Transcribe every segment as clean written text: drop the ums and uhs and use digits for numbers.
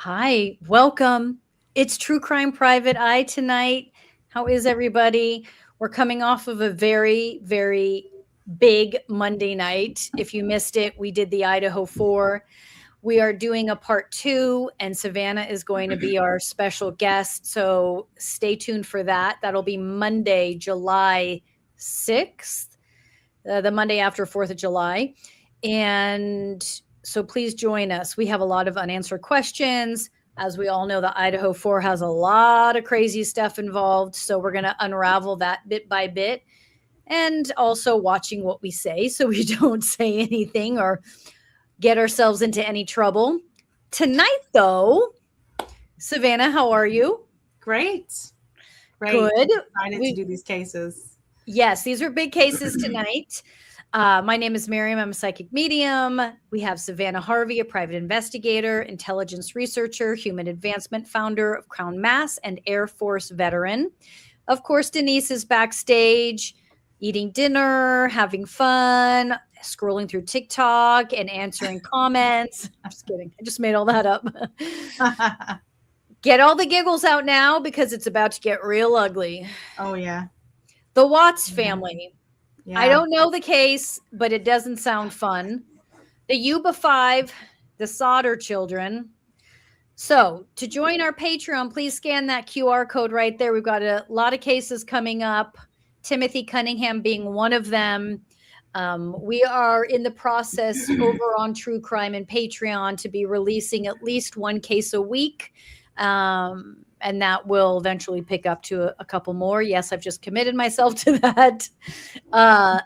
Hi, welcome. It's True Crime Private Eye tonight. How is everybody? We're coming off of a very big Monday night. If you missed it, we did the Idaho 4. We are doing a part 2, and Savannah is going to be our special guest. So stay tuned for that. That'll be Monday, July 6th, the Monday after 4th of July. And so please join us. We have a lot of unanswered questions. As we all know, the Idaho 4 has a lot of crazy stuff involved. So we're going to unravel that bit by bit, and also watching what we say so we don't say anything or get ourselves into any trouble. Tonight, though, Savannah, how are you? Great. Good. Excited to do these cases. Yes, these are big cases tonight. My name is Miriam. I'm a psychic medium. We have Savannah Harvey, a private investigator, intelligence researcher, human advancement founder of Crown Mass, and Air Force veteran. Of course, Denise is backstage, eating dinner, having fun, scrolling through TikTok and answering comments. I'm just kidding. I just made all that up. Get all the giggles out now because it's about to get real ugly. Oh, yeah. The Watts family. Yeah. I don't know the case, but it doesn't sound fun. The Yuba Five, the Sodder children. So to join our Patreon, please scan that QR code right there. We've got a lot of cases coming up, Timothy Cunningham being one of them. We are in the process over on True Crime and Patreon to be releasing at least one case a week. And that will eventually pick up to a couple more. Yes, I've just committed myself to that. And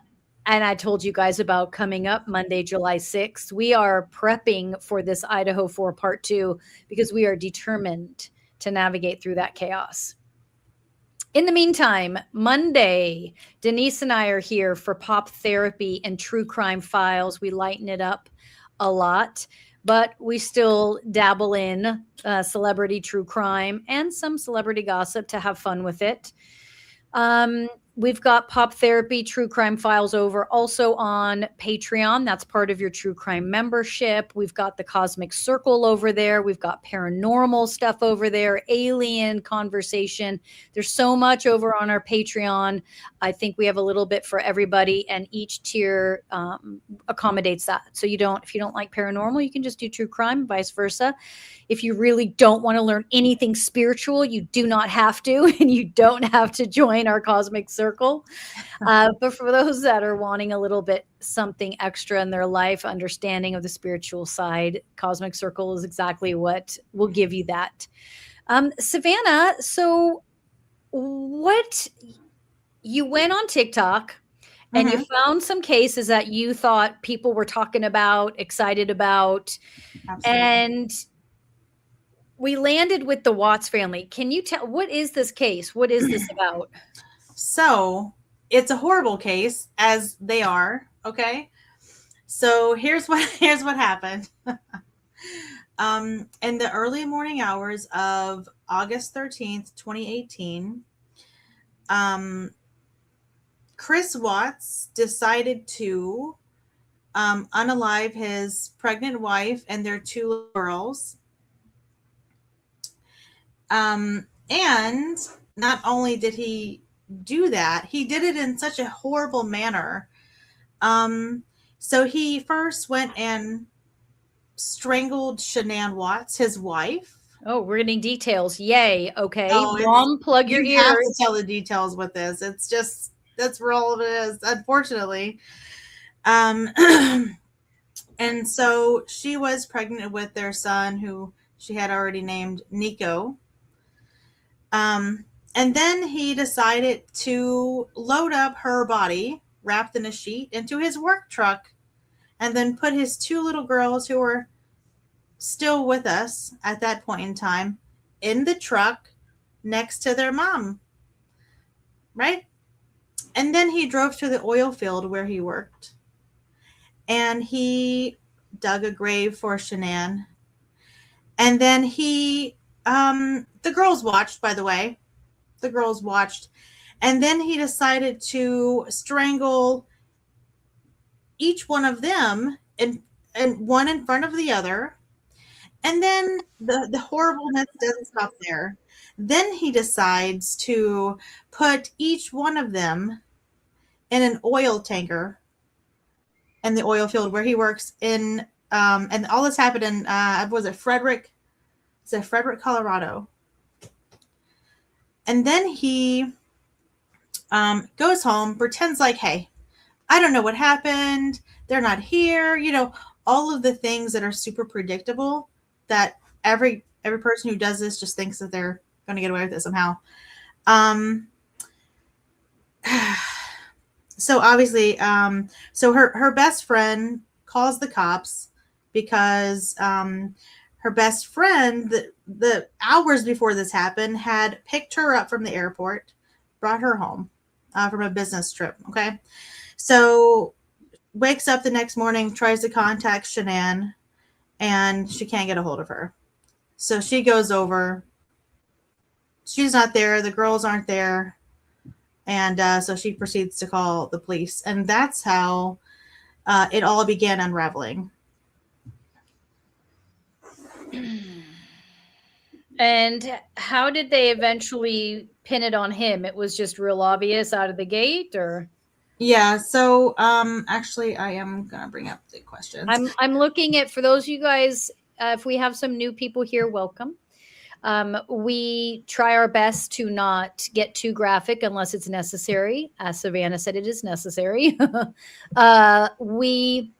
I told you guys about coming up Monday, July 6th. We are prepping for this Idaho 4 part 2 because we are determined to navigate through that chaos. In the meantime, Monday, Denise and I are here for Pop Therapy and True Crime Files. We lighten it up a lot, but we still dabble in celebrity true crime and some celebrity gossip to have fun with it. We've got Pop Therapy, True Crime Files over also on Patreon. That's part of your True Crime membership. We've got the Cosmic Circle over there. We've got paranormal stuff over there, alien conversation. There's so much over on our Patreon. I think we have a little bit for everybody, and each tier accommodates that. So if you don't like paranormal, you can just do true crime, vice versa. If you really don't want to learn anything spiritual, you do not have to, and you don't have to join our Cosmic Circle. But for those that are wanting a little bit something extra in their life, understanding of the spiritual side, Cosmic Circle is exactly what will give you that. Savannah, so what you went on TikTok and you found some cases that you thought people were talking about, excited about. Absolutely. And we landed with the Watts family. Can you tell, what is this case? What is this about? So it's a horrible case, as they are. Okay. So here's what happened. In the early morning hours of August 13th, 2018, Chris Watts decided to unalive his pregnant wife and their 2 girls. And not only did he do that, he did it in such a horrible manner. So he first went and strangled Shanann Watts, his wife. Oh, we're getting details. Yay. Okay. Oh, Mom, plug your you have ears. to tell the details with this. It's just, that's where all of it is, unfortunately. And so she was pregnant with their son, who she had already named Nico. And then he decided to load up her body, wrapped in a sheet, into his work truck, and then put his 2 little girls, who were still with us at that point in time, in the truck next to their mom. Right? And then he drove to the oil field where he worked, and he dug a grave for Shanann. And then the girls watched, by the way. The girls watched. And then he decided to strangle each one of them, and one in front of the other. And then the horribleness doesn't stop there. Then he decides to put each one of them in an oil tanker in the oil field where he works in, and all this happened in, was it Frederick? Is it Frederick, Colorado? And then he goes home, pretends like, hey, I don't know what happened. They're not here. You know, all of the things that are super predictable that every person who does this just thinks that they're going to get away with it somehow. So obviously, so her best friend calls the cops because her best friend, the hours before this happened, had picked her up from the airport, brought her home from a business trip. Okay. So wakes up the next morning, tries to contact Shanann, and she can't get a hold of her. So she goes over. She's not there. The girls aren't there. And so she proceeds to call the police. And that's how it all began unraveling. And how did they eventually pin it on him? It was just real obvious out of the gate, or? Yeah, so actually I am gonna bring up the questions. I'm looking at, for those of you guys, if we have some new people here, welcome. We try our best to not get too graphic unless it's necessary. As Savannah said, it is necessary. We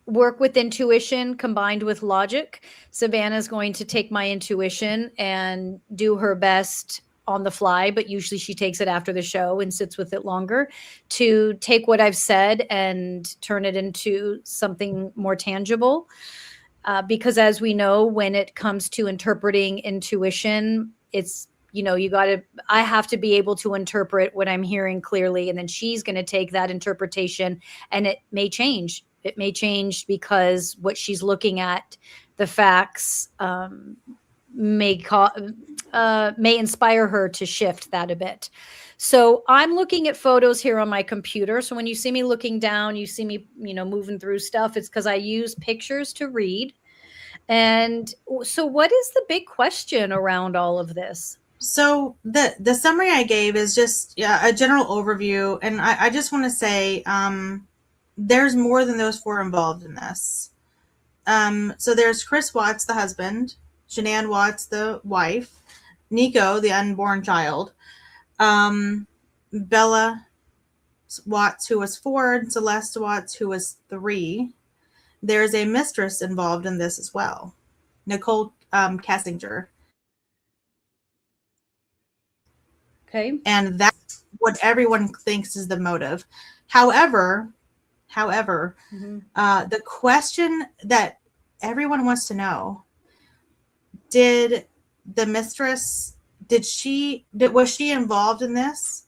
work with intuition combined with logic. Savannah is going to take my intuition and do her best on the fly, but usually she takes it after the show and sits with it longer to take what I've said and turn it into something more tangible. Because as we know, when it comes to interpreting intuition, it's, I have to be able to interpret what I'm hearing clearly. And then she's going to take that interpretation and it may change. It may change because what she's looking at, the facts, may inspire her to shift that a bit. So I'm looking at photos here on my computer. So when you see me looking down, you see me, moving through stuff. It's because I use pictures to read. And so what is the big question around all of this? So the summary I gave is just a general overview. And I just want to say there's more than those four involved in this. So there's Chris Watts, the husband, Shanann Watts, the wife, Nico, the unborn child, Bella Watts, who was 4, and Celeste Watts, who was 3. There's a mistress involved in this as well, Nicole Kessinger. Okay. And that's what everyone thinks is the motive. However, the question that everyone wants to know, did the mistress, was she involved in this?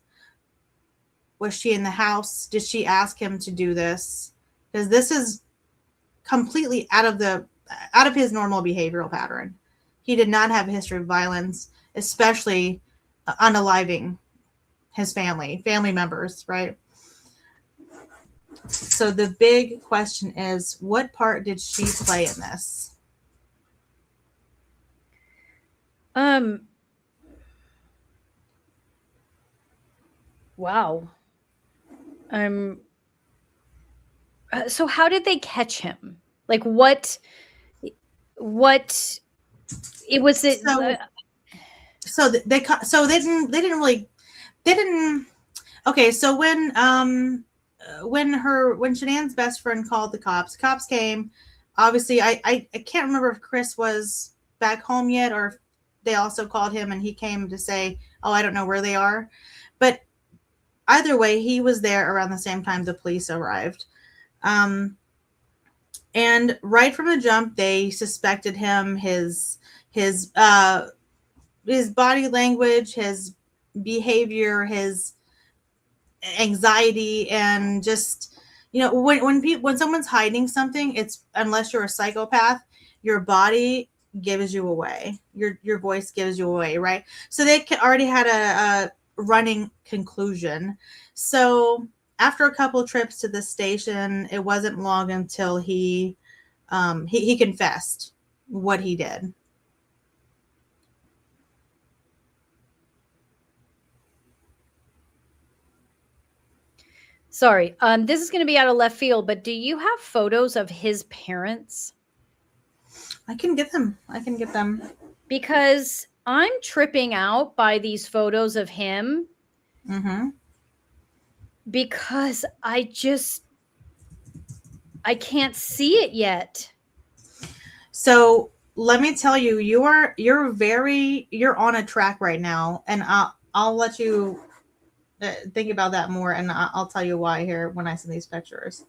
Was she in the house? Did she ask him to do this? Because this is completely out of his normal behavioral pattern. He did not have a history of violence, especially unaliving his family members, right? So the big question is, what part did she play in this? Wow. So how did they catch him? Like what it was it so they didn't. Okay, so when Shanann's best friend called the cops came. Obviously, I can't remember if Chris was back home yet or if they also called him and he came to say, oh, I don't know where they are. But either way, he was there around the same time the police arrived. And right from the jump, they suspected him, his body language, his behavior, his anxiety, and just, when someone's hiding something, it's, unless you're a psychopath, your body gives you away, your voice gives you away, right? So they already had a running conclusion. So after a couple trips to the station, it wasn't long until he he confessed what he did. Sorry, this is going to be out of left field, but do you have photos of his parents? I can get them. Because I'm tripping out by these photos of him. Mm-hmm. Because I can't see it yet. So let me tell you, you're on a track right now, and I'll let you think about that more, and I'll tell you why here when I send these pictures.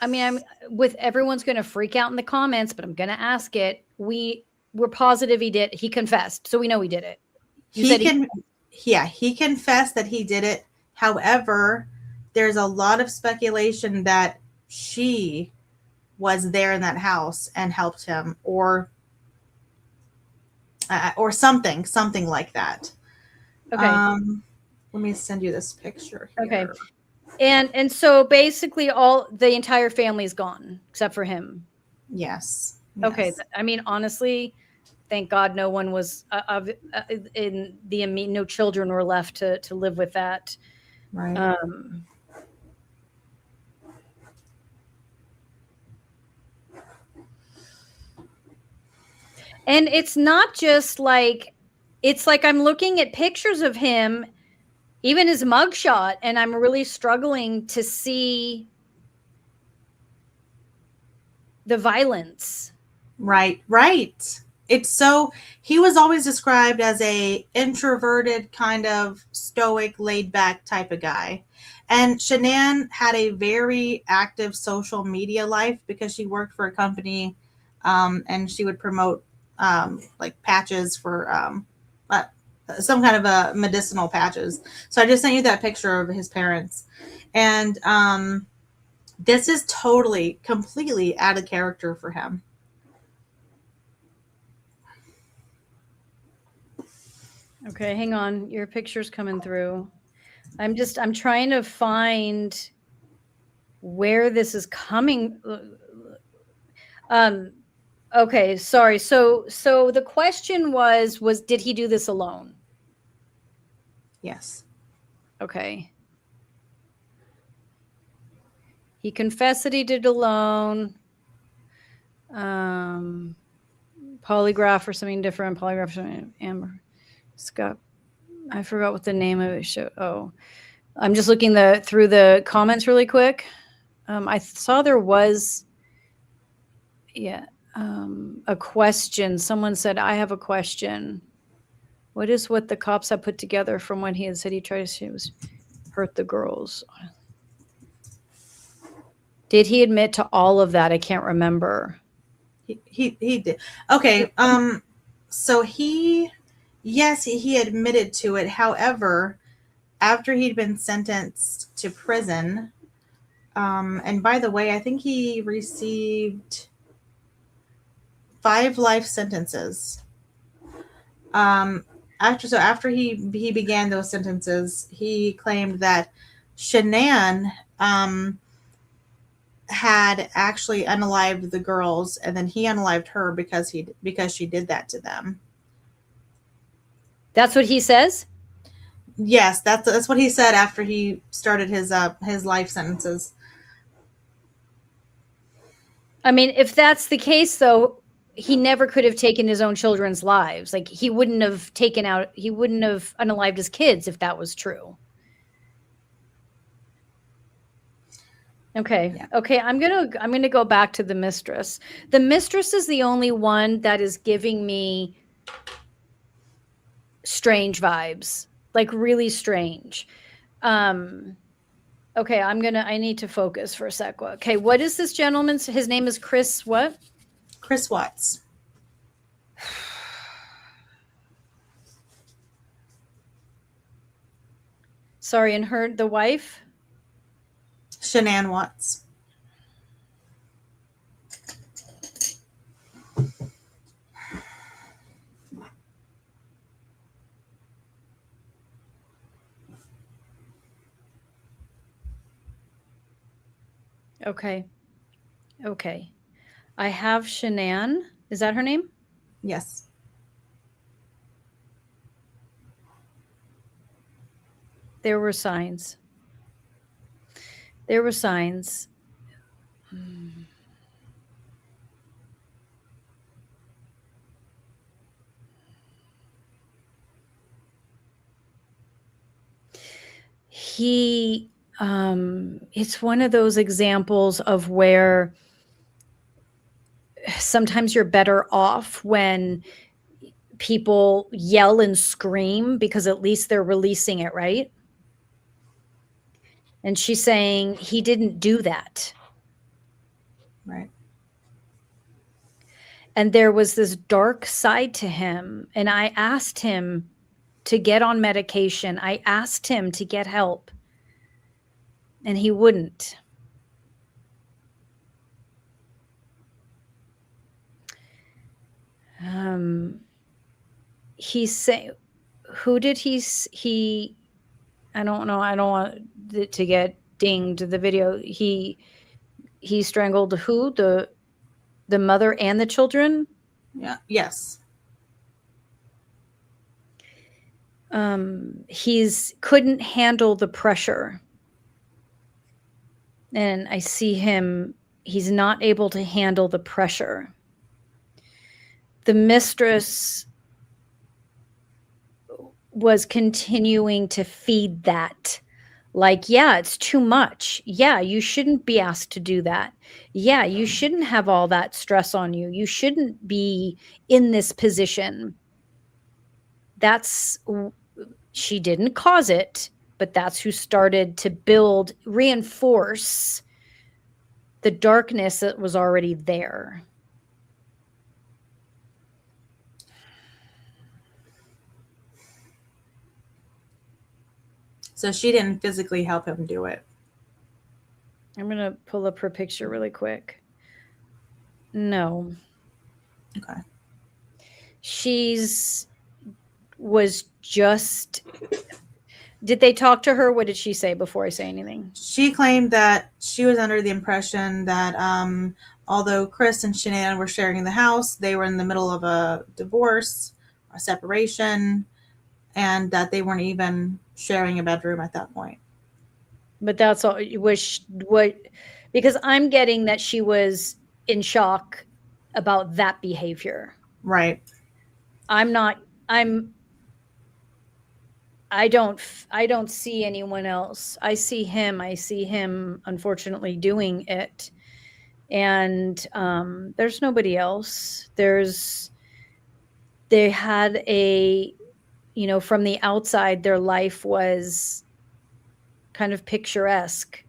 I mean, I'm with everyone's going to freak out in the comments, but I'm going to ask it. We're positive he confessed, so we know he did it. He confessed that he did it. However, there's a lot of speculation that she was there in that house and helped him, or something like that. Okay. Let me send you this picture here. Okay. And so basically the entire family is gone except for him. Yes. Okay. I mean, honestly, thank God no one was no children were left to live with that. Right. And it's not just like, it's like I'm looking at pictures of him, even his mugshot, and I'm really struggling to see the violence. Right. He was always described as a introverted, kind of stoic, laid back type of guy. And Shanann had a very active social media life because she worked for a company, and she would promote like patches for some kind of a medicinal patches. So I just sent you that picture of his parents. And this is completely out of character for him. Okay, hang on. Your picture's coming through. I'm trying to find where this is coming. Okay, sorry. So the question was did he do this alone? Yes. Okay. He confessed that he did alone. Polygraph or something different. Polygraph or something. Amber. Scott. I forgot what the name of it showed. Oh, I'm just looking through the comments really quick. I saw there was, a question. Someone said, I have a question. What is what the cops have put together from when he had said he tried to hurt the girls? Did he admit to all of that? I can't remember. He did. Okay. So he admitted to it. However, after he'd been sentenced to prison, and by the way, I think he received 5 life sentences. After he began those sentences, he claimed that Shanann had actually unalived the girls, and then he unalived her because she did that to them. That's what he says? Yes, that's what he said after he started his life sentences. I mean, if that's the case, though, he never could have taken his own children's lives. Like he wouldn't have unalived his kids if that was true. Okay. Yeah. Okay. I'm gonna go back to the mistress. The mistress is the only one that is giving me strange vibes, like really strange. Okay, I need to focus for a sec. Okay, what is this gentleman's? His name is Chris what? Chris Watts. Sorry, and the wife? Shanann Watts. Okay. Okay. I have Shanann. Is that her name? Yes. There were signs. There were signs. It's one of those examples of where sometimes you're better off when people yell and scream because at least they're releasing it, right? And she's saying he didn't do that. Right. And there was this dark side to him. And I asked him to get on medication. I asked him to get help. And he wouldn't. He said, who did he, I don't know. I don't want it to get dinged, the video. He strangled who? The mother and the children? Yeah. Yes. He's couldn't handle the pressure. And I see him, he's not able to handle the pressure. The mistress was continuing to feed that. Like, yeah, it's too much. Yeah, you shouldn't be asked to do that. Yeah, you shouldn't have all that stress on you. You shouldn't be in this position. She didn't cause it, but that's who started to reinforce the darkness that was already there. So she didn't physically help him do it. I'm going to pull up her picture really quick. No. Okay. Did they talk to her? What did she say before I say anything? She claimed that she was under the impression that although Chris and Shanann were sharing the house, they were in the middle of a divorce, a separation, and that they weren't even sharing a bedroom at that point. But that's all. Because I'm getting that she was in shock about that behavior. Right. I don't see anyone else. I see him unfortunately doing it. And there's nobody else. They had from the outside, their life was kind of picturesque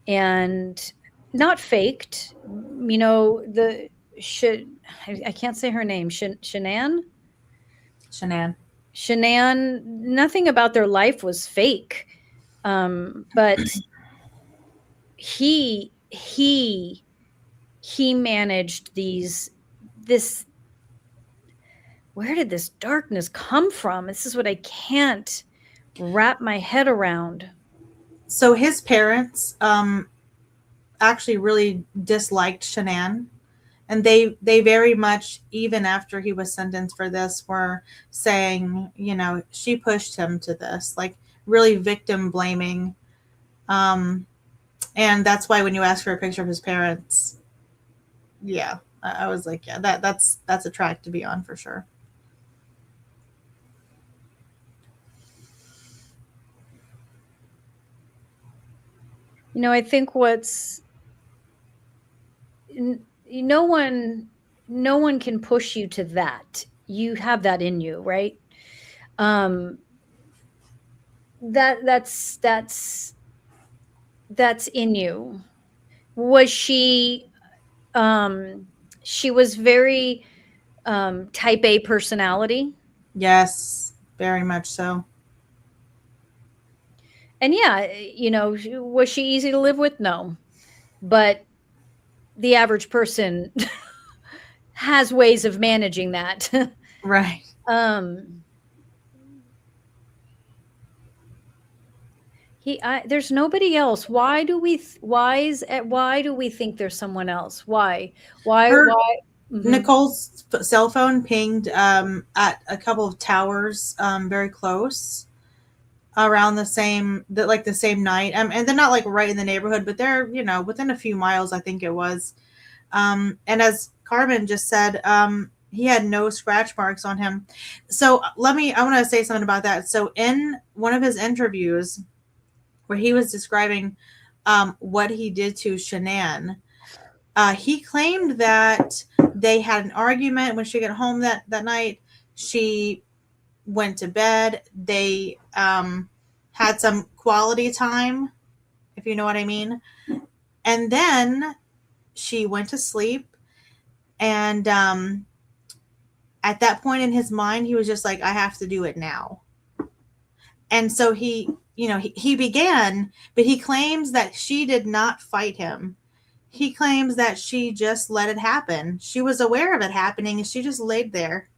and not faked. I can't say her name. Shanann, nothing about their life was fake. But he managed this. Where did this darkness come from? This is what I can't wrap my head around. So his parents actually really disliked Shanann. And they very much, even after he was sentenced for this, were saying, she pushed him to this, like really victim blaming. And that's why when you ask for a picture of his parents, yeah, I was like, yeah, that's a track to be on for sure. I think no one can push you to that. You have that in you, right? That's in you. Was she was very type A personality? Yes, very much so. And yeah, was she easy to live with? No. But the average person has ways of managing that. Right. There's nobody else. Why do we why do we think there's someone else? Her Why? Mhm. Nicole's cell phone pinged at a couple of towers very close around the same night. And they're not like right in the neighborhood, but they're, within a few miles, I think it was. And as Carmen just said, he had no scratch marks on him. So I want to say something about that. So in one of his interviews where he was describing what he did to Shanann, he claimed that they had an argument when she got home that night. She went to bed. They had some quality time, if you know what I mean. And then she went to sleep. And at that point in his mind, he was just like, I have to do it now. And so he began, but he claims that she did not fight him. He claims that she just let it happen. She was aware of it happening and she just laid there.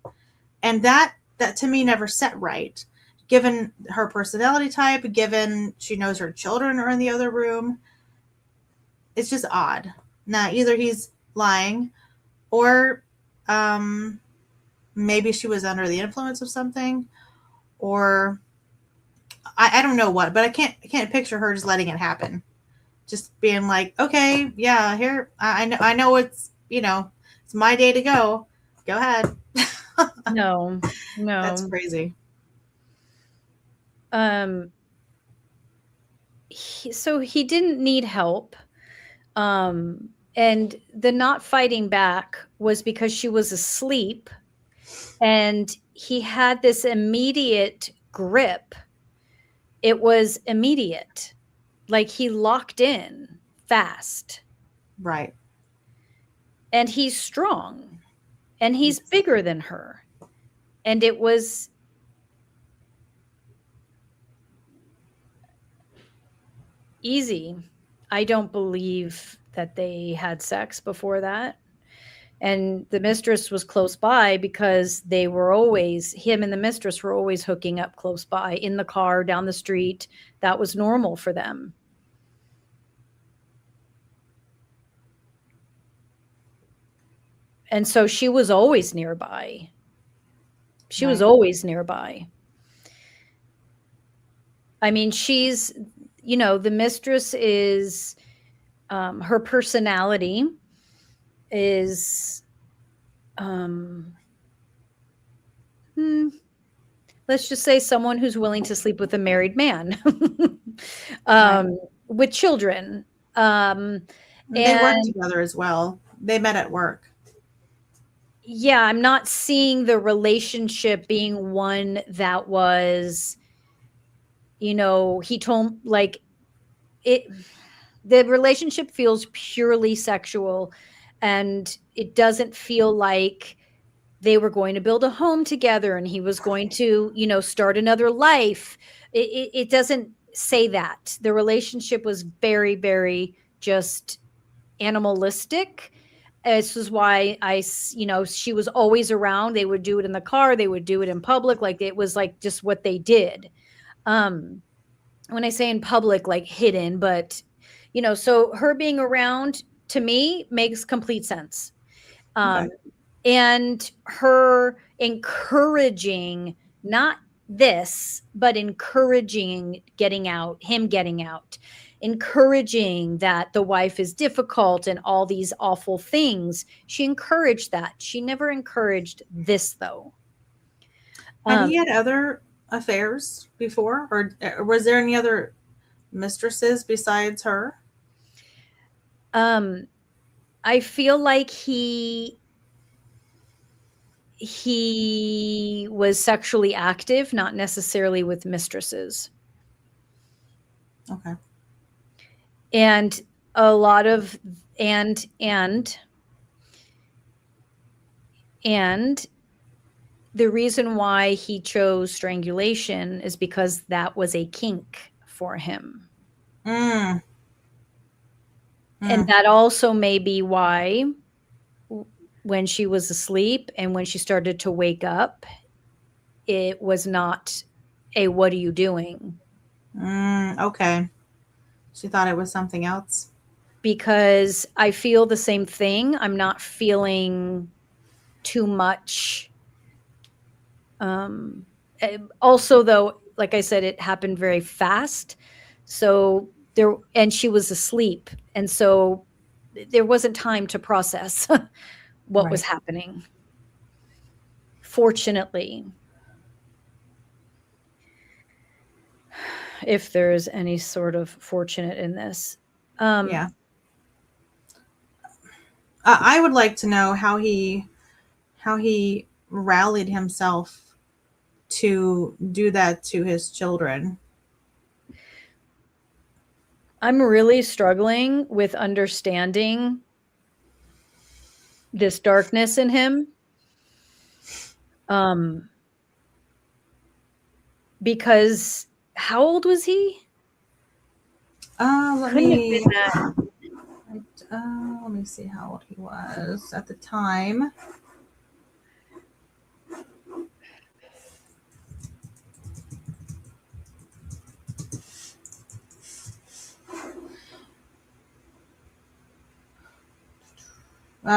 And that to me never set right. Given her personality type, given she knows her children are in the other room, it's just odd. Now, either he's lying or maybe she was under the influence of something, or I don't know what, but I can't picture her just letting it happen. Just being like, okay, yeah, here, I know it's, it's my day to go. Go ahead. No, That's no. crazy. So he didn't need help. And the not fighting back was because she was asleep and he had this immediate grip. It was immediate. Like he locked in fast. Right. And he's strong and he's bigger than her. And it was easy. I don't believe that they had sex before that. And the mistress was close by because him and the mistress were always hooking up close by in the car, down the street. That was normal for them. And so she was always nearby. She was always nearby. I mean, she's, the mistress is, her personality is, let's just say someone who's willing to sleep with a married man, with children. They work together as well. They met at work. Yeah, I'm not seeing the relationship being one that was, he told like it, the relationship feels purely sexual and it doesn't feel like they were going to build a home together and he was going to, start another life. It doesn't say that. The relationship was very, very just animalistic. This is why she was always around. They would do it in the car. They would do it in public. Like it was like just what they did. When I say in public, like hidden, but so her being around to me makes complete sense. And her encouraging, not this, but encouraging him getting out, encouraging that the wife is difficult and all these awful things. She encouraged that. She never encouraged this, though. Had he had other affairs before, or was there any other mistresses besides her? I feel like he was sexually active, not necessarily with mistresses. Okay. And a lot of and the reason why he chose strangulation is because that was a kink for him. And that also may be why when she was asleep and when she started to wake up, it was not a "what are you doing?" Okay. She thought it was something else. because I feel the same thing. I'm not feeling too much. Also, though, like I said, it happened very fast. So and she was asleep. And so there wasn't time to process what was Right. happening. Fortunately, if there's any sort of fortunate in this. Yeah. I would like to know how he rallied himself to do that to his children. I'm really struggling with understanding this darkness in him. Because how old was he? Let Couldn't have me been that. let me see how old he was at the time.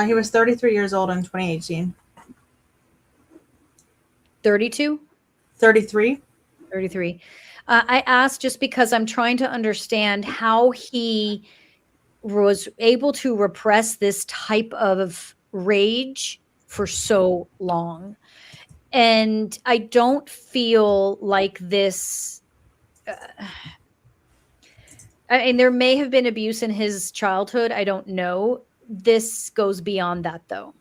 He was 33 years old in 2018. 32? 33? 33. I asked just because I'm trying to understand how he was able to repress this type of rage for so long. And I don't feel like this. I mean, there may have been abuse in his childhood. I don't know. This goes beyond that, though,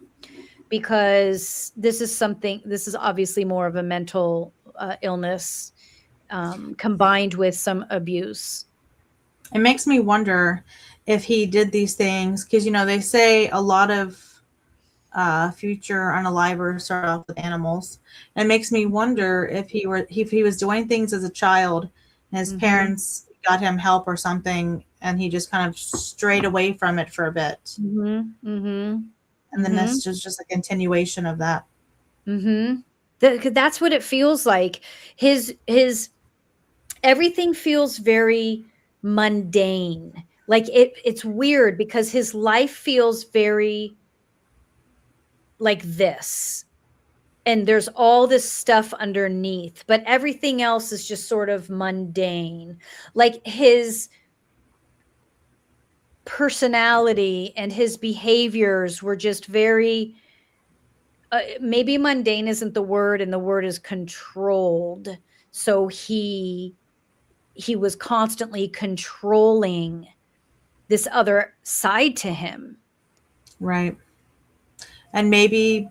because this is obviously more of a mental illness combined with some abuse. It makes me wonder if he did these things because they say a lot of future unalivers start off with animals. And it makes me wonder if he was doing things as a child and his parents got him help or something and he just kind of strayed away from it for a bit. And then this is just a continuation of that. That's what it feels like. His everything feels very mundane. Like it's weird because his life feels very like this. And there's all this stuff underneath, but everything else is just sort of mundane. Like his personality and his behaviors were just very maybe mundane isn't the word, and the word is controlled. So he was constantly controlling this other side to him. Right. And maybe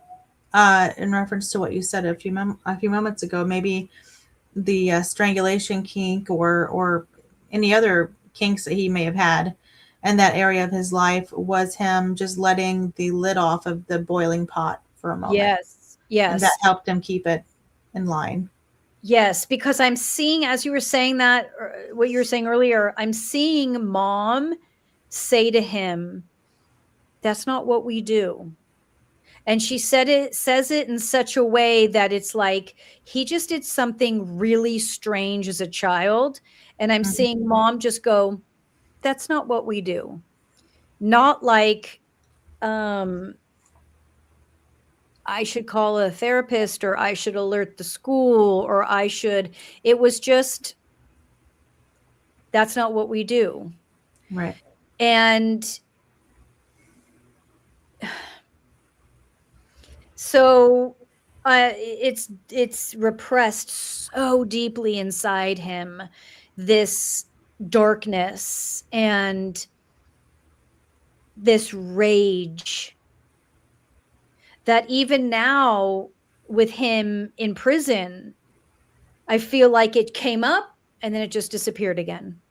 in reference to what you said a few moments ago, maybe the strangulation kink or any other kinks that he may have had in that area of his life was him just letting the lid off of the boiling pot for a moment. Yes. And that helped him keep it in line. Yes, because I'm seeing, as you were saying that, what you were saying earlier, I'm seeing mom say to him, "That's not what we do." And she says it in such a way that it's like he just did something really strange as a child. And I'm seeing mom just go, "That's not what we do." Not like, I should call a therapist or I should alert the school or it was just, that's not what we do. Right. And so it's repressed so deeply inside him, this darkness and this rage, that even now with him in prison, I feel like it came up and then it just disappeared again.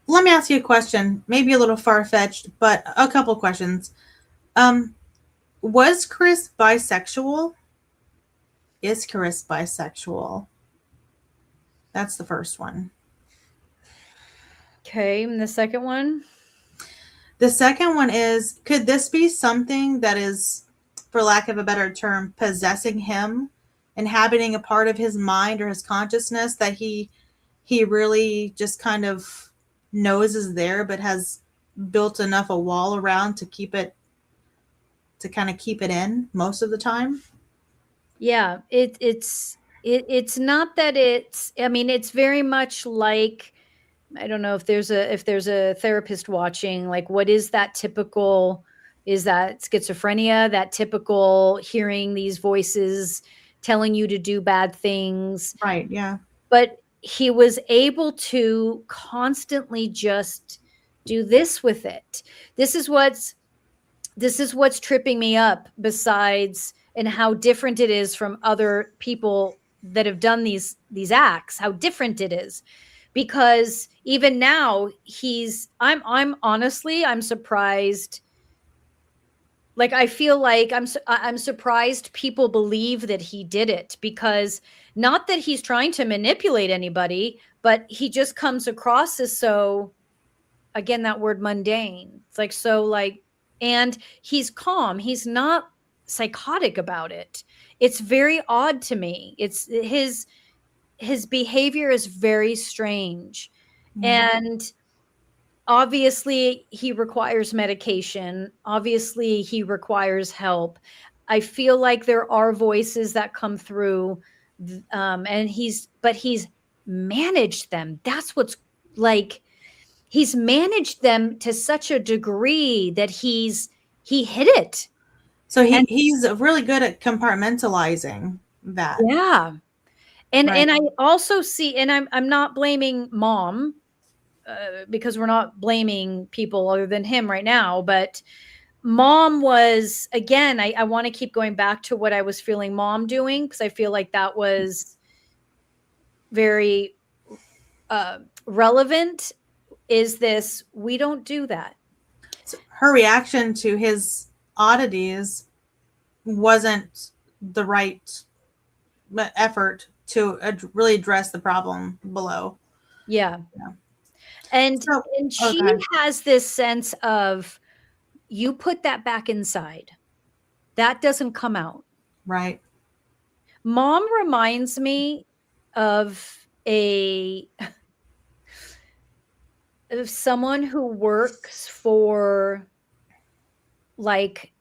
Let me ask you a question, maybe a little far-fetched, but a couple questions. Was Chris bisexual? Is Chris bisexual? That's the first one. Okay, and the second one? The second one is, could this be something that is, for lack of a better term, possessing him inhabiting a part of his mind or his consciousness that he really just kind of knows is there, but has built enough a wall around to keep it, to kind of keep it in most of the time. Yeah, it's not that it's, I mean, it's very much like, I don't know if there's a therapist watching, like, what is that typical, is that schizophrenia, that typical hearing these voices telling you to do bad things. Right. Yeah. But he was able to constantly just do this with it. This is what's tripping me up, besides, and how different it is from other people that have done these acts, how different it is. Because even now I'm honestly, I'm surprised. Like, I feel like I'm surprised people believe that he did it, because not that he's trying to manipulate anybody, but he just comes across as so, again, that word mundane. It's like, so like, and he's calm. He's not psychotic about it. It's very odd to me. It's his behavior is very strange. And obviously he requires medication. Obviously he requires help. I feel like there are voices that come through, and he's managed them. That's what's like, he's managed them to such a degree that he hit it. So he's really good at compartmentalizing that. Yeah. And Right. and I also see, and I'm not blaming mom, because we're not blaming people other than him right now, but mom was, again, I want to keep going back to what I was feeling mom doing, because I feel like that was very relevant, is this, we don't do that. So her reaction to his oddities wasn't the right effort to really address the problem below. Yeah. And she has this sense of, you put that back inside, that doesn't come out. Right. Mom reminds me of someone who works for, like,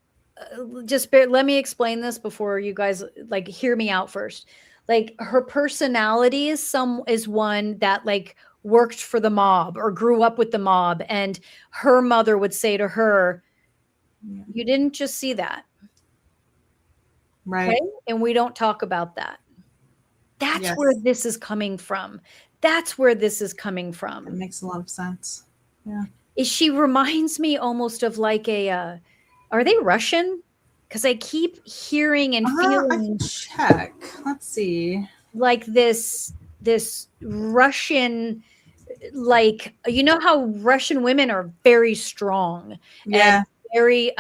let me explain this before you guys, like, hear me out first. Like, her personality is one that, like, worked for the mob or grew up with the mob, and her mother would say to her, you didn't just see that. Right. Okay? And we don't talk about that. That's where this is coming from. That's where this is coming from. It makes a lot of sense. Yeah. She reminds me almost of like are they Russian? Because I keep hearing and feeling. I can check. Let's see. Like this Russian, like, you know how Russian women are very strong. Yeah. And very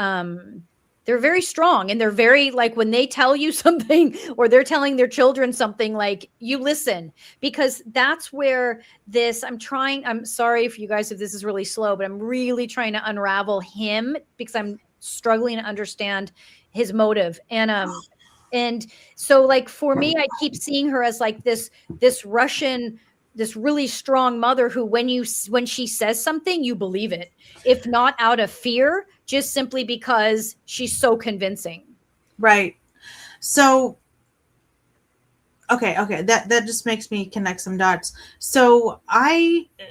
they're very strong, and they're very, like, when they tell you something, or they're telling their children something, like, you listen, because that's where I'm sorry if you guys, if this is really slow, but I'm really trying to unravel him, because I'm struggling to understand his motive. And so, like, for me, I keep seeing her as like this Russian, this really strong mother who, when she says something, you believe it, if not out of fear, just simply because she's so convincing. Right. So, okay. That just makes me connect some dots. So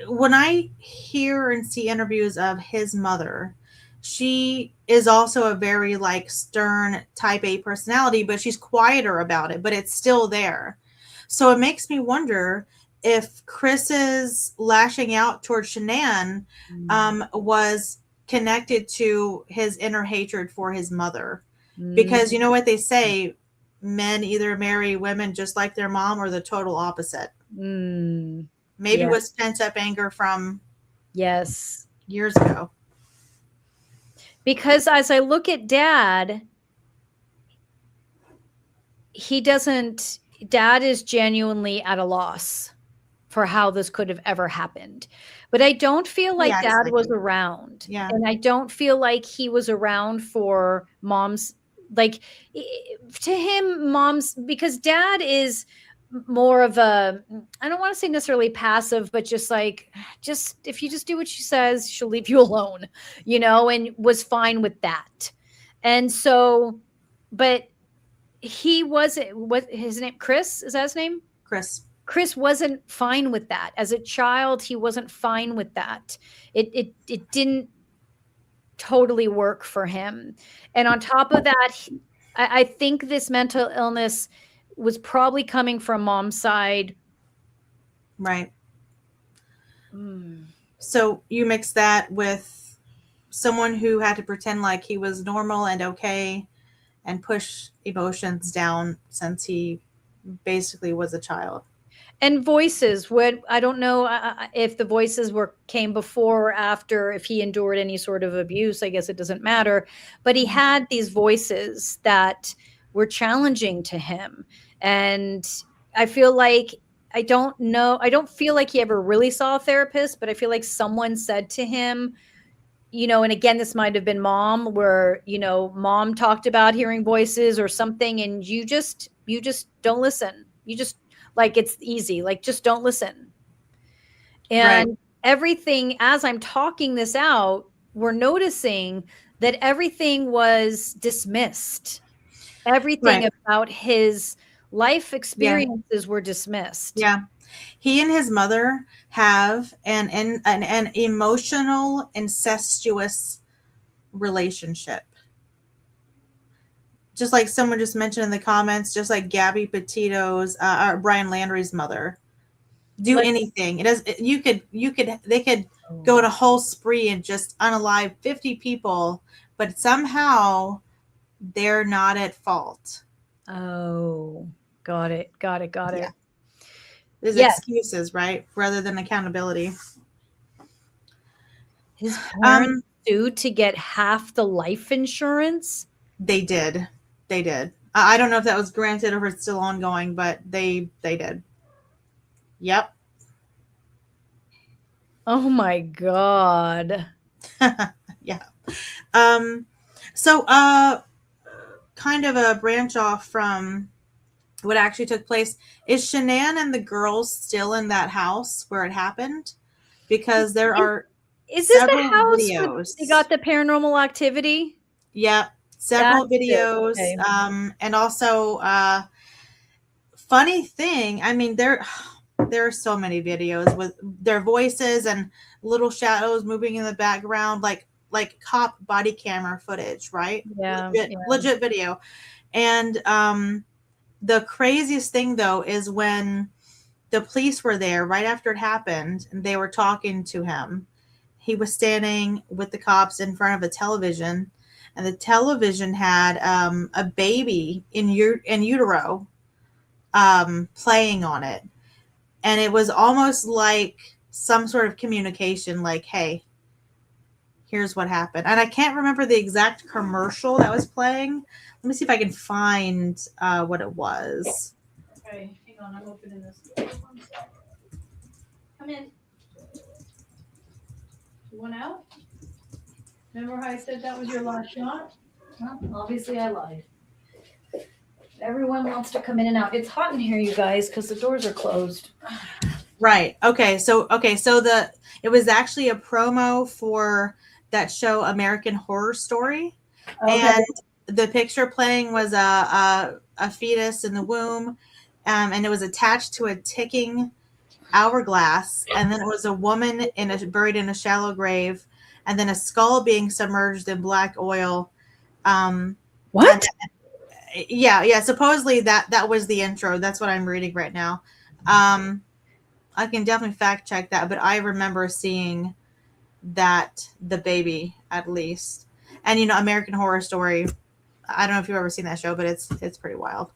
when I hear and see interviews of his mother, she is also a very, like, stern type A personality, but she's quieter about it, but it's still there. So it makes me wonder if Chris's lashing out towards Shanann was connected to his inner hatred for his mother. Because you know what they say, men either marry women just like their mom or the total opposite. Maybe it was pent up anger from years ago. Because as I look at Dad, Dad is genuinely at a loss for how this could have ever happened. But I don't feel like Dad was around. Yeah. And I don't feel like he was around for Mom's, like, to him, mom's, because dad is more of a, I don't want to say necessarily passive, but just like, just if you just do what she says, she'll leave you alone, and was fine with that. And so, but he wasn't, what his name, Chris, is that his name? Chris wasn't fine with that. As a child, he wasn't fine with that. It didn't totally work for him. And on top of that, I think this mental illness was probably coming from mom's side. Right. So you mix that with someone who had to pretend like he was normal and okay and push emotions down since he basically was a child. And voices, I don't know if the voices came before or after, if he endured any sort of abuse. I guess it doesn't matter. But he had these voices that were challenging to him. And I feel like, I don't feel like he ever really saw a therapist, but I feel like someone said to him, and again, this might have been mom, where, mom talked about hearing voices or something, and you just don't listen. You just, like, it's easy, like, just don't listen. And everything, as I'm talking this out, we're noticing that everything was dismissed. Everything about his life experiences were dismissed. Yeah. He and his mother have an emotional, incestuous relationship. Just like someone just mentioned in the comments, just like Gabby Petito's, or Brian Landry's mother. Do anything. They could go on a whole spree and just unalive 50 people, but somehow they're not at fault. Oh, got it. Yeah. There's excuses, right? Rather than accountability. His parents sued to get half the life insurance. They did. I don't know if that was granted or if it's still ongoing, but they did. Yep. Oh my God. Yeah. So kind of a branch off from what actually took place. Is Shanann and the girls still in that house where it happened? Because there are Is this the house videos. They got the paranormal activity? Yeah, several videos. Okay. And also funny thing, I mean, there are so many videos with their voices and little shadows moving in the background, like cop body camera footage, right? Yeah, legit video. And the craziest thing though is when the police were there right after it happened and they were talking to him. He was standing with the cops in front of a television, and the television had a baby in utero playing on it. And it was almost like some sort of communication, like, hey, here's what happened. And I can't remember the exact commercial that was playing. Let me see if I can find what it was. Okay, hang on. I'm opening this door. Come in. You want out? Remember how I said that was your last shot? Well, obviously I lied. Everyone wants to come in and out. It's hot in here, you guys, because the doors are closed. Right. Okay. So it was actually a promo for that show American Horror Story. Okay. And the picture playing was a fetus in the womb, and it was attached to a ticking hourglass, and then it was a woman buried in a shallow grave, and then a skull being submerged in black oil. What? Yeah. Supposedly that was the intro. That's what I'm reading right now. I can definitely fact check that, but I remember seeing that, the baby, at least. And American Horror Story, I don't know if you've ever seen that show, but it's pretty wild.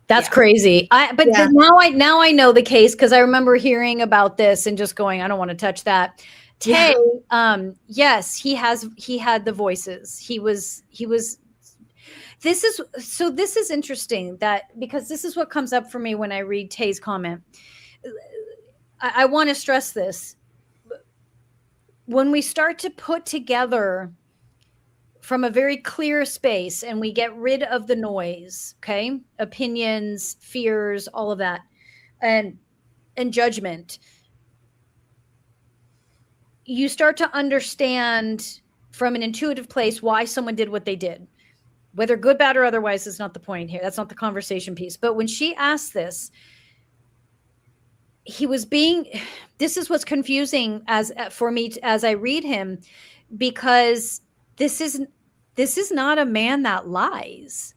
That's crazy. Now I know the case, because I remember hearing about this and just going, I don't want to touch that. Tay, yes, he had the voices. He was this is interesting, that because this is what comes up for me when I read Tay's comment. I want to stress this. When we start to put together from a very clear space and we get rid of the noise, okay? Opinions, fears, all of that, and judgment, you start to understand from an intuitive place why someone did what they did. Whether good, bad, or otherwise is not the point here. That's not the conversation piece. But when she asked this, this is what's confusing for me as I read him, because this is not a man that lies.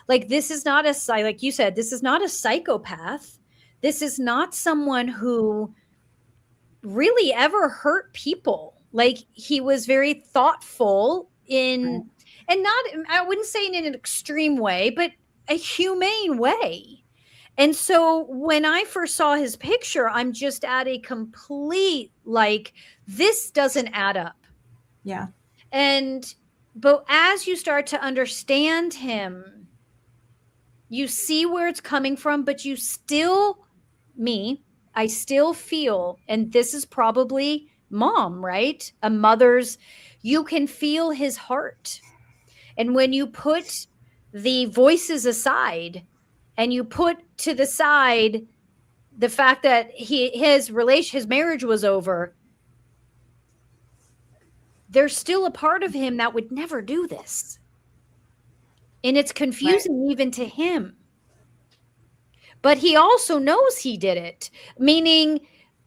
Like, this is not like you said, this is not a psychopath. This is not someone who really ever hurt people. Like, he was very thoughtful and not, I wouldn't say in an extreme way, but a humane way. And so when I first saw his picture, I'm just at a complete, like, this doesn't add up. Yeah. But as you start to understand him, you see where it's coming from, but I still feel, and this is probably mom, right? A mother's, you can feel his heart. And when you put the voices aside and you put to the side the fact that his marriage was over, there's still a part of him that would never do this. And it's confusing even to him. But he also knows he did it. Meaning,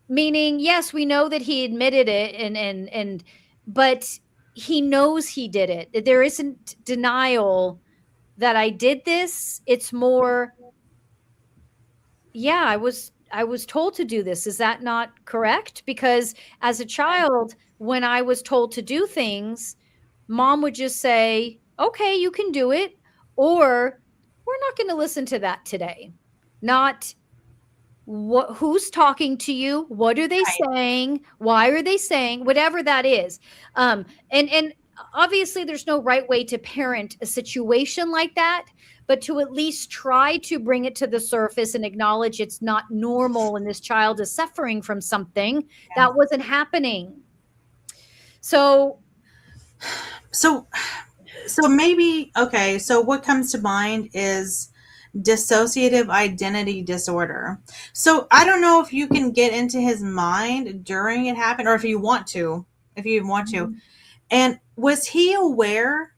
yes, we know that he admitted it, but he knows he did it. There isn't denial that I did this. It's more, yeah, I was told to do this. Is that not correct? Because as a child, when I was told to do things, mom would just say, okay, you can do it. Or we're not going to listen to that today. Not who's talking to you? What are they saying? Why are they saying? Whatever that is. And obviously there's no right way to parent a situation like that, but to at least try to bring it to the surface and acknowledge it's not normal and this child is suffering from something that wasn't happening. So maybe, okay, so what comes to mind is dissociative identity disorder. So I don't know if you can get into his mind during it happened, or if you want to. And was he aware?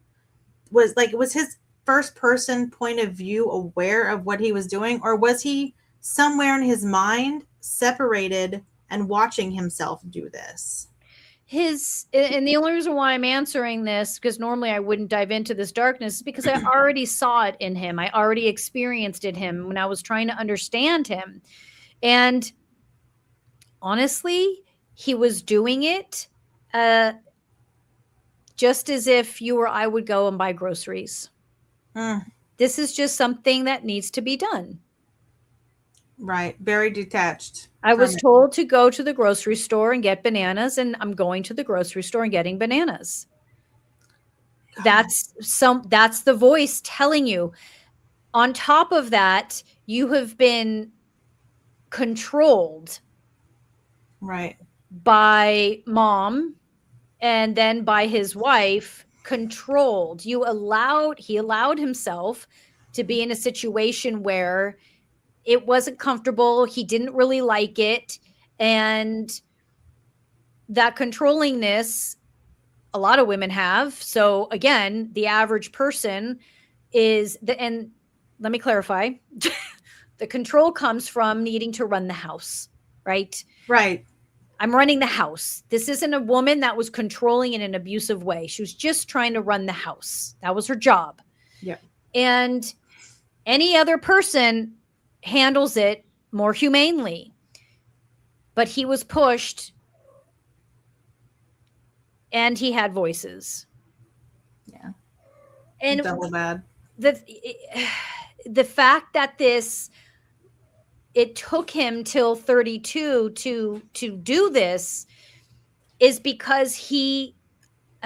Was his first person point of view aware of what he was doing, or was he somewhere in his mind separated and watching himself do this? And the only reason why I'm answering this, because normally I wouldn't dive into this darkness, is because I already saw it in him. I already experienced it in him when I was trying to understand him. And honestly, he was doing it just as if you or I would go and buy groceries. This is just something that needs to be done. Right. Very detached. I was told to go to the grocery store and get bananas, and I'm going to the grocery store and getting bananas. That's the voice telling you. On top of that, you have been controlled. Right. By mom and then by his wife, controlled. He allowed himself to be in a situation where it wasn't comfortable. He didn't really like it. And that controllingness, a lot of women have. So again, the average person and let me clarify, the control comes from needing to run the house, right? Right. I'm running the house. This isn't a woman that was controlling in an abusive way. She was just trying to run the house. That was her job. Yeah. And any other person handles it more humanely. But he was pushed and he had voices. Yeah. And double bad. The fact that it took him till 32 to do this is because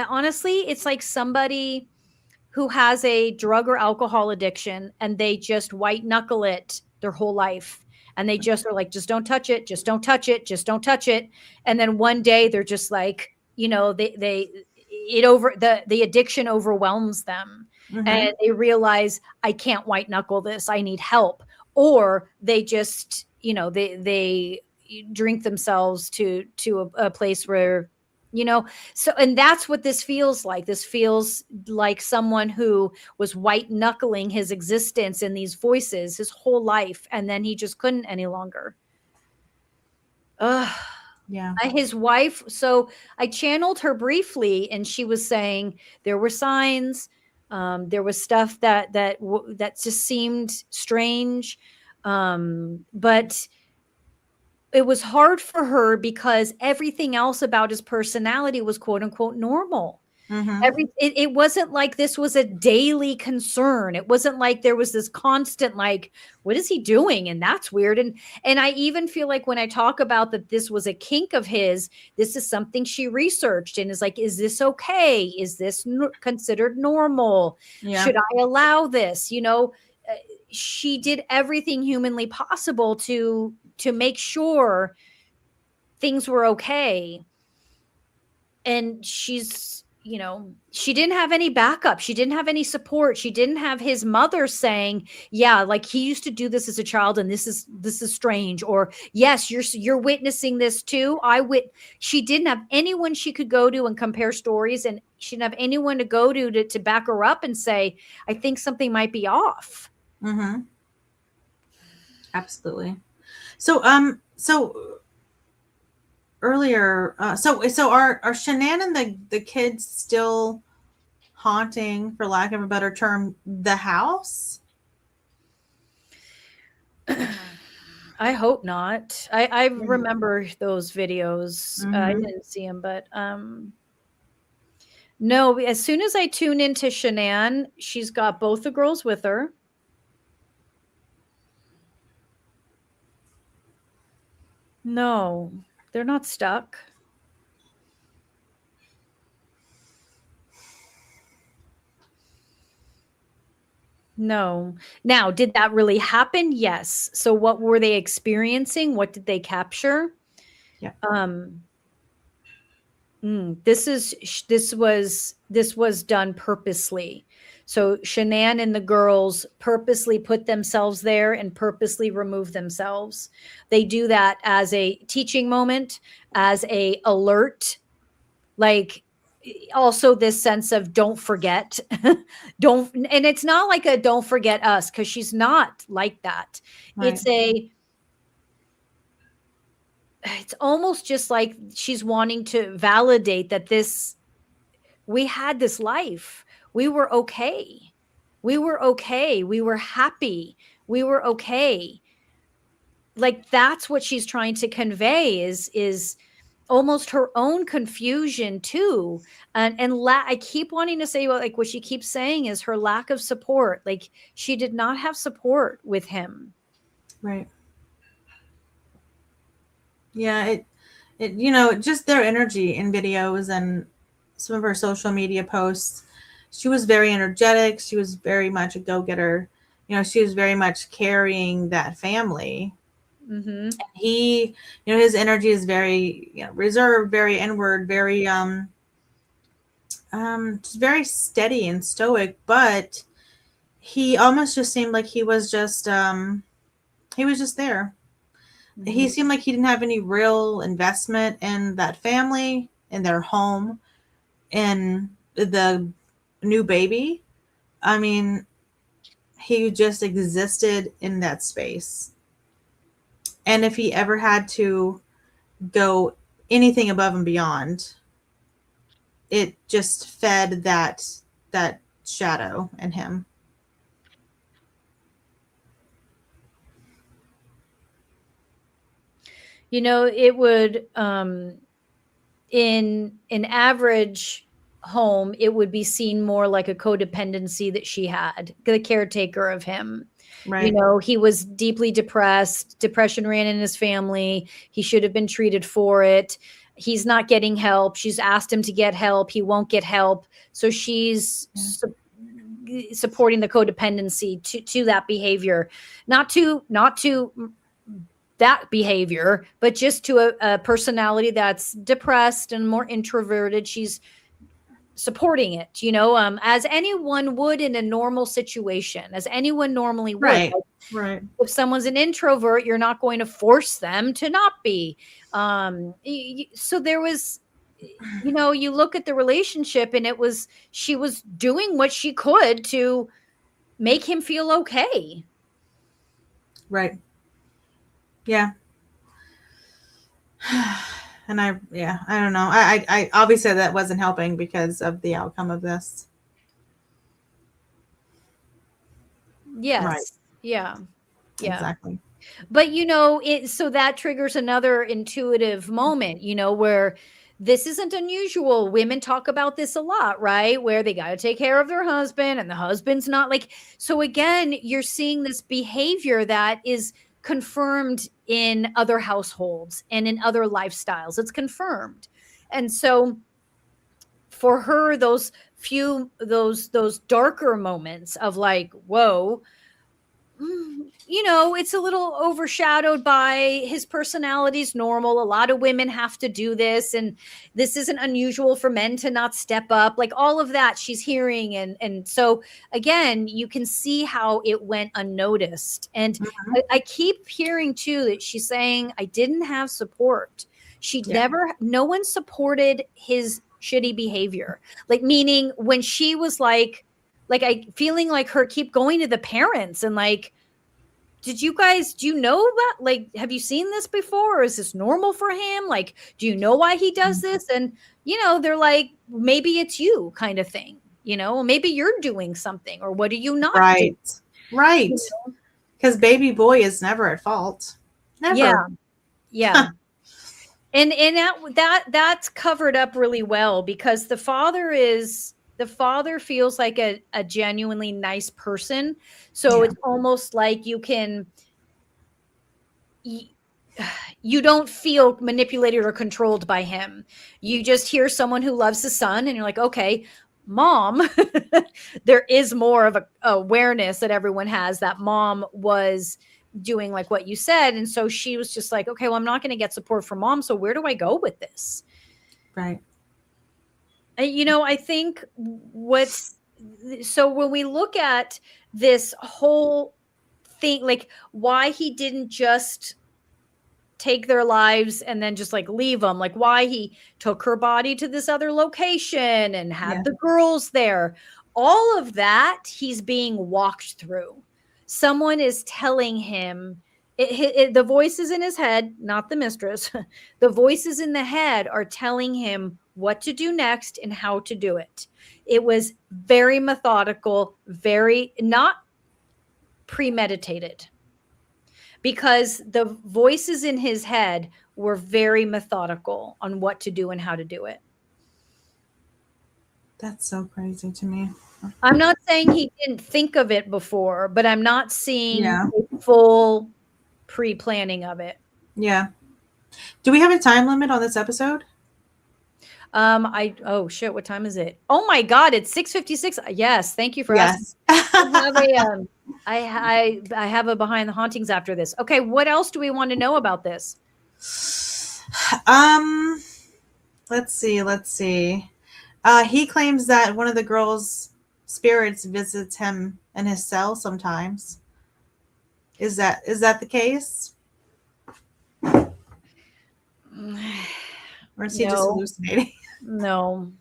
honestly, it's like somebody who has a drug or alcohol addiction and they just white knuckle it their whole life. And they just are like, just don't touch it. Just don't touch it. Just don't touch it. And then one day they're just like, the addiction overwhelms them, and they realize, I can't white knuckle this, I need help. Or they just, they drink themselves to a place where, so, and that's what this feels like. This feels like someone who was white knuckling his existence in these voices his whole life, and then he just couldn't any longer. Ugh. Yeah. His wife. So I channeled her briefly, and she was saying there were signs. There was stuff that just seemed strange, but it was hard for her because everything else about his personality was quote unquote normal. It wasn't like this was a daily concern. It wasn't like there was this constant, like, what is he doing? And that's weird. And I even feel like when I talk about that this was a kink of his, this is something she researched and is like, is this okay? Is this considered normal? Yeah. Should I allow this? She did everything humanly possible to make sure things were okay. And she's, she didn't have any backup. She didn't have any support. She didn't have his mother saying, yeah, like he used to do this as a child and this is strange. Or yes, you're witnessing this too. She didn't have anyone she could go to and compare stories, and she didn't have anyone to go to back her up and say, I think something might be off. Absolutely. So earlier, so are Shanann and the kids still haunting, for lack of a better term, the house? I hope not. I remember those videos. I didn't see them, but no. As soon as I tune into Shanann, she's got both the girls with her. No, they're not stuck. No. Now, did that really happen? Yes. So what were they experiencing? What did they capture? Yeah. This was done purposely. So Shanann and the girls purposely put themselves there and purposely remove themselves. They do that as a teaching moment, as a alert, like also this sense of don't forget. And it's not like a don't forget us, because she's not like that. Right. It's almost just like she's wanting to validate that we had this life. We were okay. We were okay. We were happy. We were okay. Like that's what she's trying to convey is almost her own confusion too. And I keep wanting to say, well, like what she keeps saying is her lack of support. Like she did not have support with him. Right. Yeah. It just their energy in videos and some of her social media posts. She was very energetic. She was very much a go-getter. She was very much carrying that family. And he, his energy is very, reserved, very inward, very, just very steady and stoic. But he almost just seemed like he was just there. He seemed like he didn't have any real investment in that family, in their home, in the new baby. I mean, he just existed in that space. And if he ever had to go anything above and beyond, it just fed that shadow in him. It would, in an average home, it would be seen more like a codependency that she had, the caretaker of him. Right. He was deeply depressed. Depression ran in his family. He should have been treated for it. He's not getting help. She's asked him to get help. He won't get help. So she's supporting the codependency to that behavior, not to that behavior, but just to a personality that's depressed and more introverted. She's supporting it, as anyone would in a normal situation, as anyone normally would. Right. Like, Right. if someone's an introvert, you're not going to force them to not be. So there was, you look at the relationship, and she was doing what she could to make him feel okay. Right. Yeah. And I don't know. I obviously that wasn't helping because of the outcome of this. Yes. Right. Yeah. Exactly. But so that triggers another intuitive moment, where this isn't unusual. Women talk about this a lot, right? Where they got to take care of their husband, and the husband's not like. So again, you're seeing this behavior that is confirmed in other households and in other lifestyles. It's confirmed. And so for her, those darker moments of like, whoa, it's a little overshadowed by his personality's normal. A lot of women have to do this, and this isn't unusual for men to not step up. Like all of that she's hearing. And so again, you can see how it went unnoticed. And I keep hearing too that she's saying, I didn't have support. No one supported his shitty behavior. Like, meaning when she was like I feeling like her keep going to the parents and like, do you know about, like, have you seen this before? Or is this normal for him? Like, do you know why he does this? And, they're like, maybe it's you kind of thing, maybe you're doing something, or what are you not doing? Right. Because baby boy is never at fault. Never. Yeah. And that's covered up really well, because the father feels like a genuinely nice person. So it's almost like you don't feel manipulated or controlled by him. You just hear someone who loves the son, and you're like, okay, mom, there is more of a awareness that everyone has that mom was doing like what you said. And so she was just like, okay, well, I'm not going to get support from mom. So where do I go with this? Right. I think so when we look at this whole thing, like why he didn't just take their lives and then just like leave them, like why he took her body to this other location and had the girls there, all of that he's being walked through. Someone is telling him, the voices in his head, not the mistress, the voices in the head are telling him what to do next and how to do it. It was very methodical, very not premeditated, because the voices in his head were very methodical on what to do and how to do it. That's so crazy to me. I'm not saying he didn't think of it before, but I'm not seeing a full pre-planning of it. Yeah. Do we have a time limit on this episode? Oh shit, what time is it? Oh my God, it's 6:56. Yes, thank you for asking. I have a behind the hauntings after this. Okay, what else do we want to know about this? Let's see. He claims that one of the girls' spirits visits him in his cell sometimes. Is that the case? Or is he just hallucinating? No.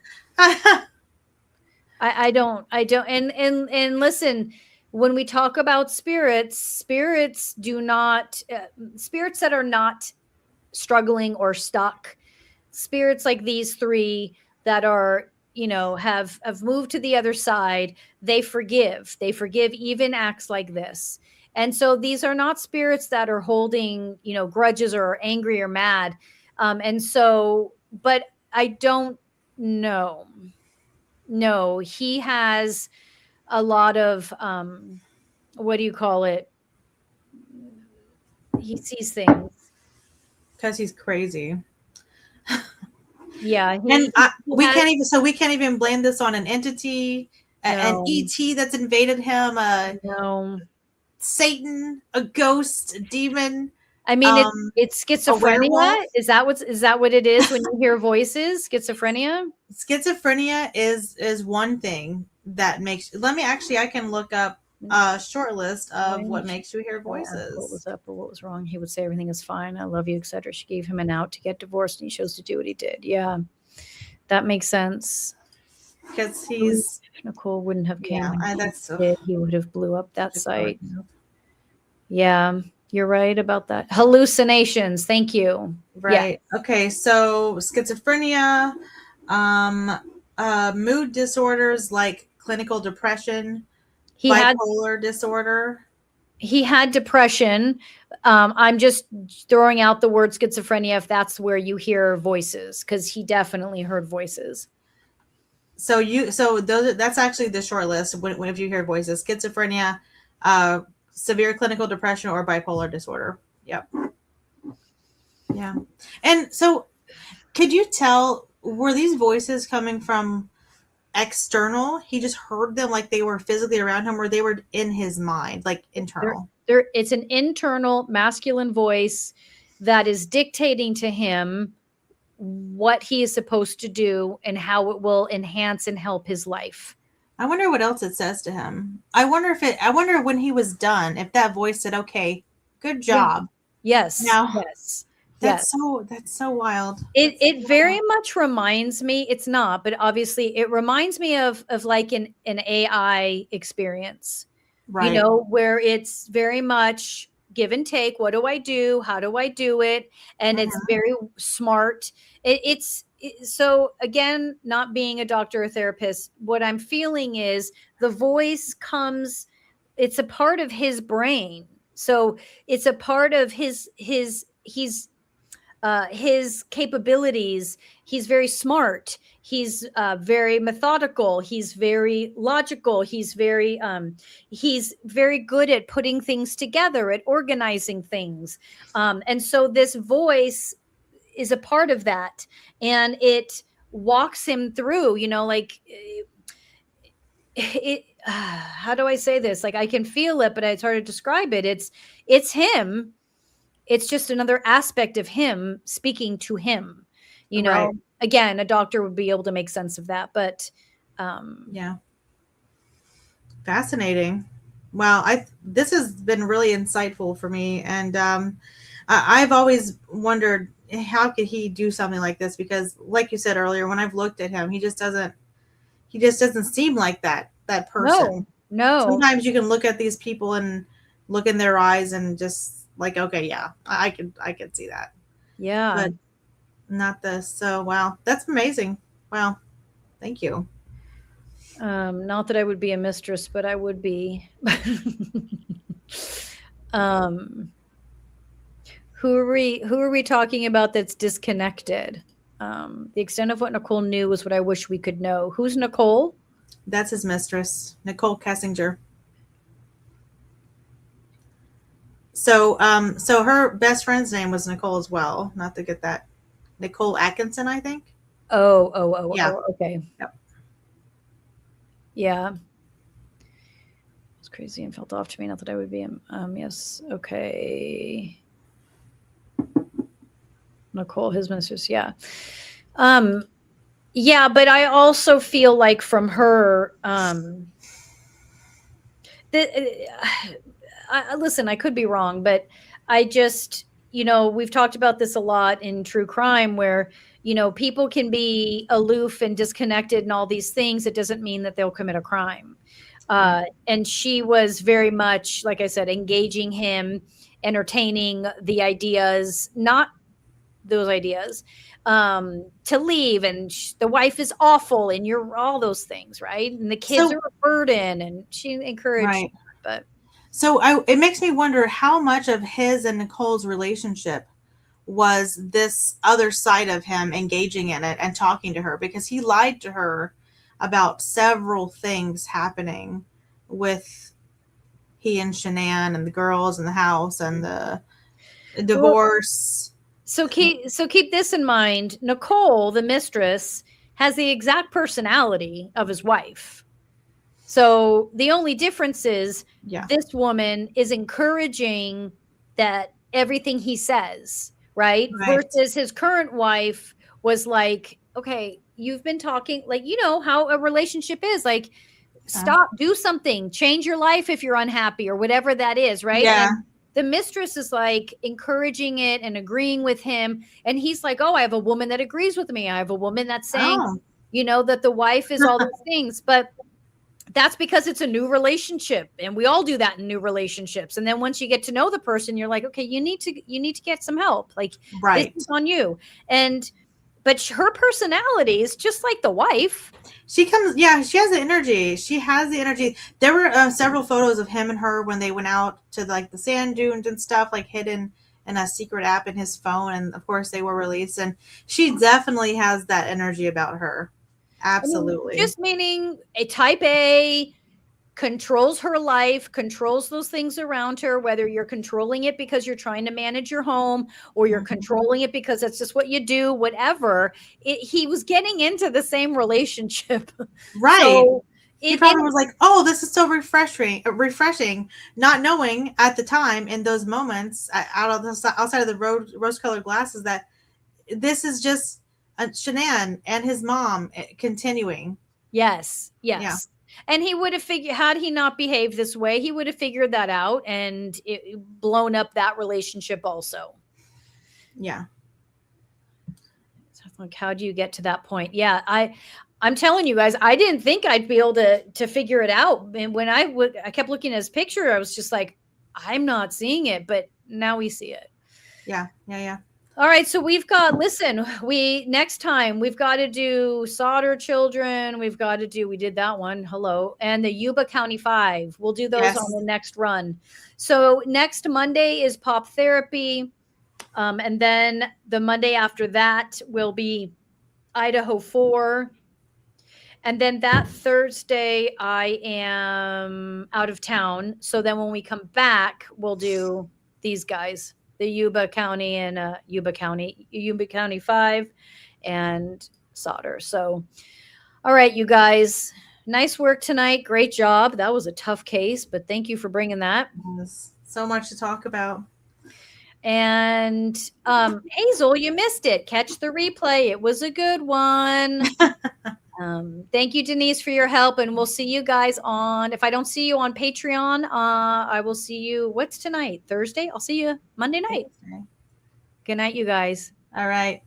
I don't. And listen, when we talk about spirits do not, spirits that are not struggling or stuck, spirits like these three that are, have moved to the other side, they forgive even acts like this. And so these are not spirits that are holding, grudges or angry or mad. And so, but I don't know. No, he has a lot of, what do you call it? He sees things. Because he's crazy. Yeah. We can't even blame this on an entity, an ET that's invaded him, no. Satan, a ghost, a demon. I mean, Um, it's a werewolf. schizophrenia. Is that what it is when you hear voices? Schizophrenia? Schizophrenia is one thing that makes. Let me actually. I can look up a short list of what makes you hear What voices. was up or what was wrong? He would say everything is fine. I love you, etc. She gave him an out to get divorced, and he chose to do what he did. Yeah, that makes sense. Because he's Nicole wouldn't have came. yeah. That's He would have blew up that site. Yeah, you're right about that. Hallucinations. Thank you. right. Yeah. Okay, so schizophrenia, mood disorders like clinical depression, bipolar disorder. He had depression. I'm just throwing out the word schizophrenia if that's where you hear voices, because he definitely heard voices. So that's actually the short list. If you hear voices, schizophrenia, severe clinical depression, or bipolar disorder. Yep. Yeah. And so, could you tell, were these voices coming from external? He just heard them like they were physically around him, or they were in his mind, like internal? It's an internal masculine voice that is dictating to him what he is supposed to do and how it will enhance and help his life. I wonder what else it says to him. I wonder when he was done, if that voice said, "Okay, good job." Yeah. Yes. Now, yes. That's so wild. It very much reminds me, it's not, but obviously it reminds me of like an AI experience. Right. You know, where it's very much give and take. What do I do? How do I do it? And it's very smart. So again, not being a doctor or therapist, what I'm feeling is the voice comes, it's a part of his brain. So it's a part of his capabilities. He's very smart. He's very methodical. He's very logical. He's very good at putting things together, at organizing things. And so this voice is a part of that, and it walks him through, like it. How do I say this? Like, I can feel it, but it's hard to describe it. It's him. It's just another aspect of him speaking to him, right. Again, a doctor would be able to make sense of that, but yeah. Fascinating. Well, this has been really insightful for me. And I've always wondered, how could he do something like this? Because like you said earlier, when I've looked at him, he just doesn't seem like that person. No. Sometimes you can look at these people and look in their eyes and just like, okay, yeah, I could see that. Yeah. But not this. So, wow, that's amazing. Wow. Thank you. Not that I would be a mistress, but I would be. Who are we talking about that's disconnected? The extent of what Nicole knew was what I wish we could know. Who's Nicole? That's his mistress, Nicole Kessinger. So her best friend's name was Nicole as well. Not to get that. Nicole Atkinson, I think. Oh, yeah. Okay. Yep. Yeah. It's crazy and felt off to me. Not that I would be. Yes. Okay. Nicole, his mistress. Yeah. Yeah, but I also feel like from her, listen, I could be wrong, but I just, we've talked about this a lot in true crime where, people can be aloof and disconnected and all these things. It doesn't mean that they'll commit a crime. And she was very much, like I said, engaging him, entertaining the ideas, not those ideas, to leave, and the wife is awful, and you're all those things, right? And the kids are a burden, and she encouraged, right. But so it makes me wonder how much of his and Nicole's relationship was this other side of him engaging in it and talking to her, because he lied to her about several things happening with he and Shanann and the girls in the house and the divorce. So keep this in mind. Nicole, the mistress, has the exact personality of his wife. So the only difference is this woman is encouraging that everything he says, right? Right. Versus his current wife was like, okay, you've been talking, like, you know how a relationship is, like, stop, do something, change your life if you're unhappy or whatever that is, right? Yeah. And the mistress is like encouraging it and agreeing with him. And he's like, oh, I have a woman that agrees with me. I have a woman that's saying, Oh. you know, that the wife is all those things. But that's because it's a new relationship, and we all do that in new relationships. And then once you get to know the person, you're like, okay, you need to get some help. Like, this Right. is on you. And but her personality is just like the wife. She comes, yeah, she has the energy. She has the energy. There were several photos of him and her when they went out to like the sand dunes and stuff, like hidden in a secret app in his phone. And of course, they were released. And she definitely has that energy about her. Absolutely. Just meaning a type A, controls her life, controls those things around her, whether you're controlling it because you're trying to manage your home or you're controlling it because that's just what you do, whatever. He was getting into the same relationship. Right. So he probably was like, oh, this is so refreshing, not knowing at the time in those moments outside of the rose-colored glasses that this is just Shanann and his mom continuing. Yes. Yeah. And he would have figured, had he not behaved this way, he would have figured that out and blown up that relationship also. Yeah. So like, how do you get to that point? Yeah, I'm telling you guys, I didn't think I'd be able to figure it out. And when I kept looking at his picture, I was just like, I'm not seeing it, but now we see it. Yeah. All right, so we've got, listen, next time we've got to do Sodder children. We did that one. Hello. And the Yuba County Five. We'll do those on the next run. So next Monday is pop therapy. And then the Monday after that will be Idaho 4. And then that Thursday, I am out of town. So then when we come back, we'll do these guys. The Yuba County and Yuba County 5 and Sodder. So, all right, you guys, nice work tonight. Great job. That was a tough case, but thank you for bringing that. So much to talk about. And Hazel, you missed it. Catch the replay. It was a good one. Thank you, Denise, for your help. And we'll see you guys if I don't see you on Patreon, I will see you, what's tonight? Thursday? I'll see you Monday night. Good night, you guys. All right.